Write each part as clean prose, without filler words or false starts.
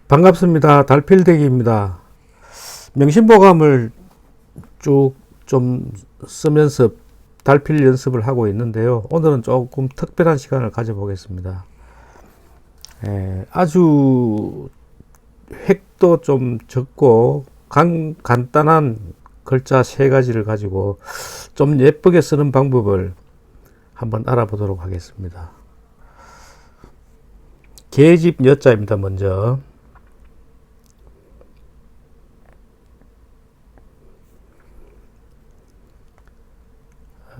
반갑습니다. 달필대기입니다. 명심보감을 쭉 좀 쓰면서 달필 연습을 하고 있는데요. 오늘은 조금 특별한 시간을 가져보겠습니다. 아주 획도 좀 적고 간단한 글자 3가지를 가지고 좀 예쁘게 쓰는 방법을 한번 알아보도록 하겠습니다. 계집 여자입니다. 먼저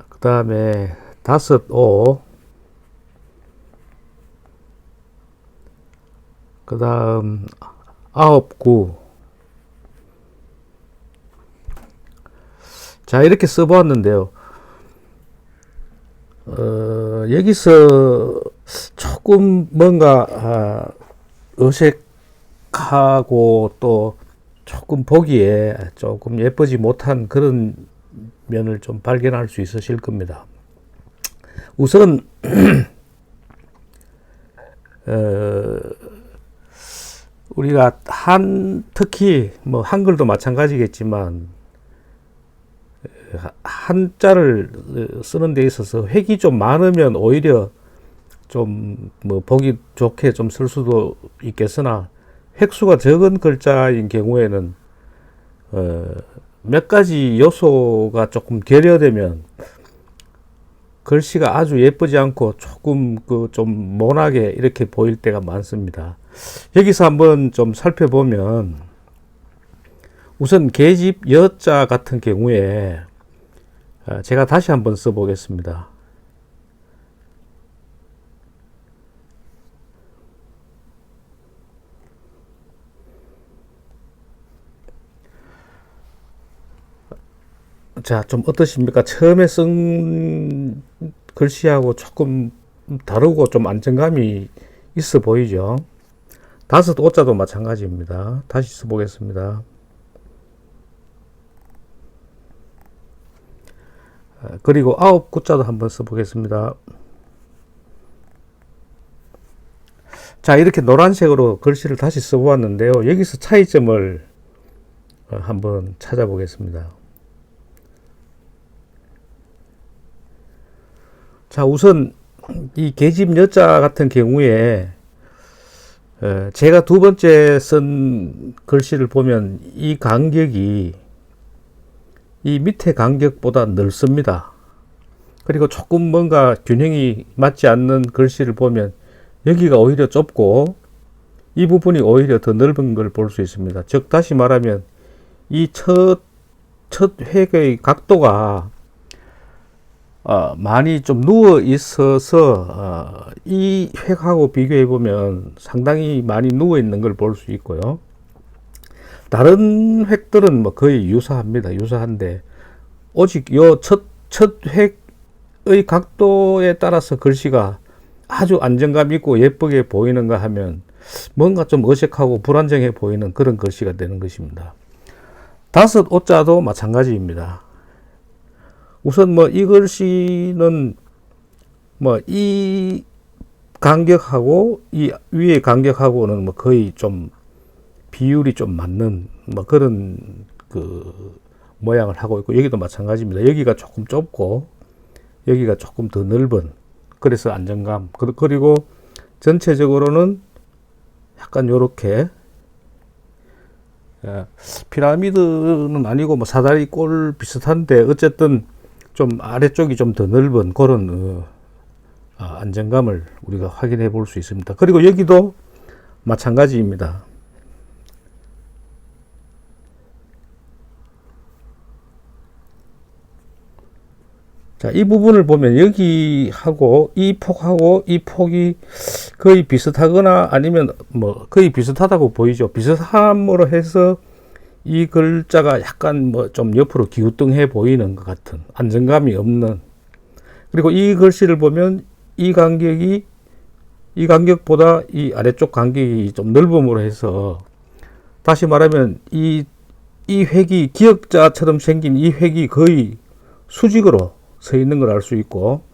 그 다음에 5오, 그 다음 9구. 자, 이렇게 써보았는데요. 여기서 조금 뭔가 어색하고 또 조금 보기에 조금 예쁘지 못한 그런 면을 좀 발견할 수 있으실 겁니다. 우선 우리가 특히 뭐 한글도 마찬가지겠지만 한자를 쓰는 데 있어서 획이 좀 많으면 오히려 좀 뭐 보기 좋게 좀 쓸 수도 있겠으나, 획수가 적은 글자인 경우에는 몇 가지 요소가 조금 결여되면 글씨가 아주 예쁘지 않고 조금 좀 모나게 이렇게 보일 때가 많습니다. 여기서 한번 좀 살펴보면, 우선 계집 여자 같은 경우에 제가 다시 한번 써보겠습니다. 자, 좀 어떠십니까? 처음에 쓴 글씨하고 조금 다르고 좀 안정감이 있어 보이죠? 5오자도 마찬가지입니다. 다시 써보겠습니다. 그리고 9구자도 한번 써보겠습니다. 자, 이렇게 노란색으로 글씨를 다시 써보았는데요. 여기서 차이점을 한번 찾아보겠습니다. 자, 우선 이 계집 여자 같은 경우에 제가 두 번째 쓴 글씨를 보면 이 간격이 이 밑에 간격보다 넓습니다. 그리고 조금 뭔가 균형이 맞지 않는 글씨를 보면 여기가 오히려 좁고 이 부분이 오히려 더 넓은 걸 볼 수 있습니다. 즉, 다시 말하면 이 첫 획의 각도가 많이 좀 누워 있어서 이 획하고 비교해 보면 상당히 많이 누워 있는 걸 볼 수 있고요. 다른 획들은 뭐 거의 유사합니다. 유사한데 오직 요 첫 획의 각도에 따라서 글씨가 아주 안정감 있고 예쁘게 보이는가 하면 뭔가 좀 어색하고 불안정해 보이는 그런 글씨가 되는 것입니다. 5오자도 마찬가지입니다. 우선 뭐 이 글씨는 뭐 이 간격하고 이 위의 간격하고는 뭐 거의 좀 비율이 좀 맞는 뭐 그런 모양을 하고 있고, 여기도 마찬가지입니다. 여기가 조금 좁고 여기가 조금 더 넓은, 그래서 안정감. 그리고 전체적으로는 약간 요렇게 피라미드는 아니고 뭐 사다리 꼴 비슷한데 어쨌든 좀 아래쪽이 좀 더 넓은 그런 안정감을 우리가 확인해 볼 수 있습니다. 그리고 여기도 마찬가지입니다. 자, 이 부분을 보면 여기하고 이 폭하고 이 폭이 거의 비슷하거나 아니면 뭐 거의 비슷하다고 보이죠. 비슷함으로 해서 이 글자가 약간 뭐 좀 옆으로 기우뚱해 보이는 것 같은, 안정감이 없는. 그리고 이 글씨를 보면 이 간격보다 이 아래쪽 간격이 좀 넓음으로 해서, 다시 말하면 이 획이 기역자처럼 생긴 이 획이 거의 수직으로 서 있는 걸 알 수 있고,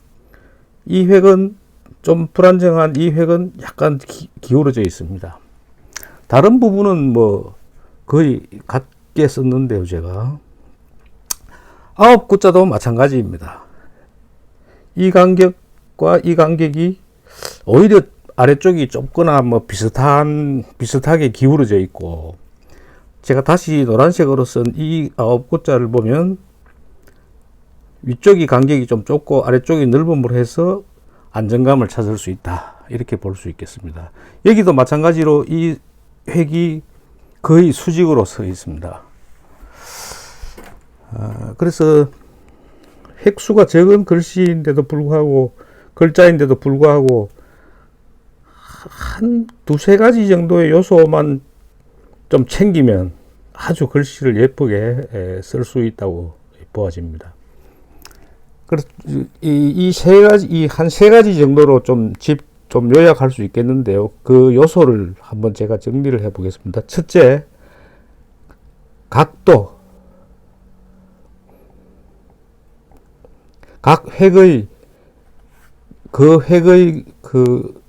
이 획은 좀 불안정한 이 획은 약간 기울어져 있습니다. 다른 부분은 뭐 거의 같게 썼는데요, 제가. 아홉 구자도 마찬가지입니다. 이 간격과 이 간격이 오히려 아래쪽이 좁거나 뭐 비슷하게 기울어져 있고, 제가 다시 노란색으로 쓴 이 아홉 구자를 보면 위쪽이 간격이 좀 좁고 아래쪽이 넓음으로 해서 안정감을 찾을 수 있다, 이렇게 볼 수 있겠습니다. 여기도 마찬가지로 이 획이 거의 수직으로 서 있습니다. 그래서 획수가 적은 글씨인데도 불구하고, 글자인데도 불구하고 한 두세 가지 정도의 요소만 좀 챙기면 아주 글씨를 예쁘게 쓸 수 있다고 보아집니다. 그래서 이 세 가지, 이 한 세 가지 정도로 좀 요약할 수 있겠는데요. 그 요소를 한번 제가 정리를 해 보겠습니다. 첫째, 각도. 각 획의 그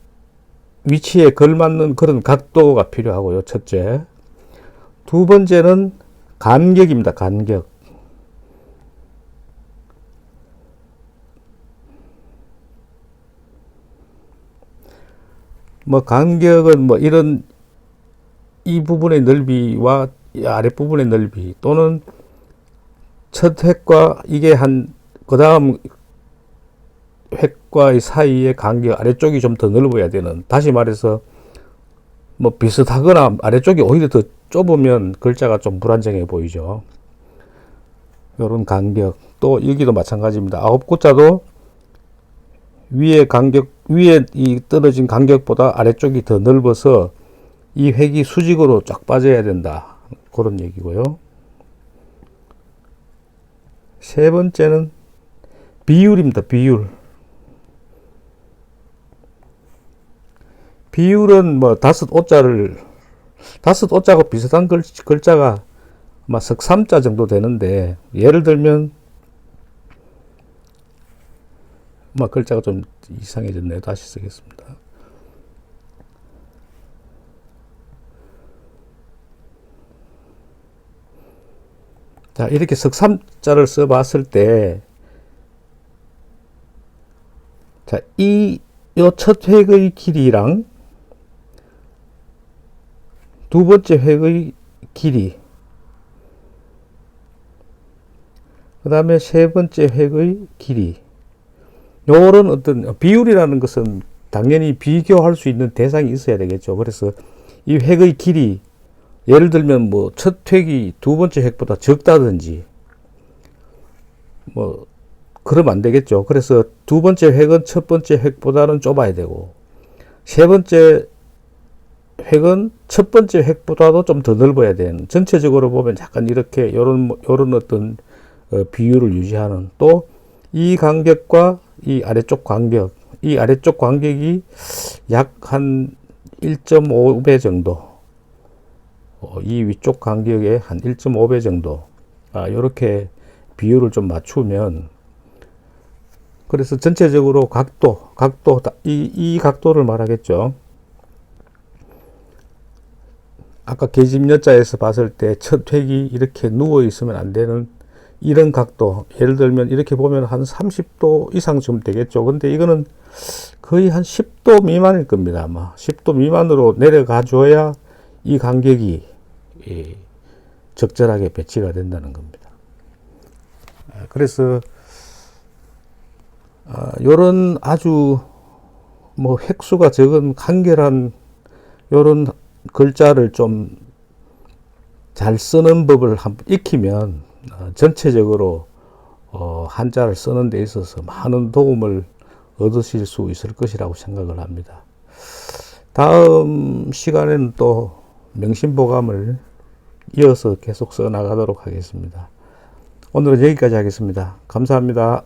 위치에 걸맞는 그런 각도가 필요하고요. 첫째. 두 번째는 간격입니다. 간격. 뭐 간격은 뭐 이런 이 부분의 넓이와 이 아랫부분의 넓이, 또는 첫 획과 이게 그 다음 획과의 사이의 간격, 아래쪽이 좀 더 넓어야 되는, 다시 말해서 뭐 비슷하거나 아래쪽이 오히려 더 좁으면 글자가 좀 불안정해 보이죠. 이런 간격. 또 여기도 마찬가지입니다. 아홉 구자도 위에 이 떨어진 간격보다 아래쪽이 더 넓어서 이 획이 수직으로 쫙 빠져야 된다, 그런 얘기고요. 세 번째는 비율입니다. 비율은 뭐 다섯 오자하고 비슷한 글자가 아마 석삼자 정도 되는데, 예를 들면 글자가 좀 이상해졌네요. 다시 쓰겠습니다. 자, 이렇게 석삼자를 써봤을 때, 자, 요 첫 획의 길이랑 두 번째 획의 길이, 그 다음에 세 번째 획의 길이, 요런 어떤 비율이라는 것은 당연히 비교할 수 있는 대상이 있어야 되겠죠. 그래서 이 획의 길이, 예를 들면 뭐 첫 획이 두 번째 획보다 적다든지 뭐 그러면 안 되겠죠. 그래서 두 번째 획은 첫 번째 획보다는 좁아야 되고, 세 번째 획은 첫 번째 획보다도 좀 더 넓어야 되는, 전체적으로 보면 약간 이렇게 요런 어떤 비율을 유지하는, 또 이 간격과 이 아래쪽 간격이 약 한 1.5배 정도, 이 위쪽 간격의 한 1.5배 정도, 이렇게 비율을 좀 맞추면, 그래서 전체적으로 이 각도를 말하겠죠. 아까 계집여자에서 봤을 때 첫 획이 이렇게 누워 있으면 안 되는 이런 각도, 예를 들면 이렇게 보면 한 30도 이상 좀 되겠죠. 근데 이거는 거의 한 10도 미만일 겁니다. 아마 10도 미만으로 내려가 줘야 이 간격이 적절하게 배치가 된다는 겁니다. 그래서 요런 아주 뭐 획수가 적은 간결한 요런 글자를 좀 잘 쓰는 법을 한번 익히면 전체적으로 한자를 쓰는 데 있어서 많은 도움을 얻으실 수 있을 것이라고 생각을 합니다. 다음 시간에는 또 명심보감을 이어서 계속 써 나가도록 하겠습니다. 오늘은 여기까지 하겠습니다. 감사합니다.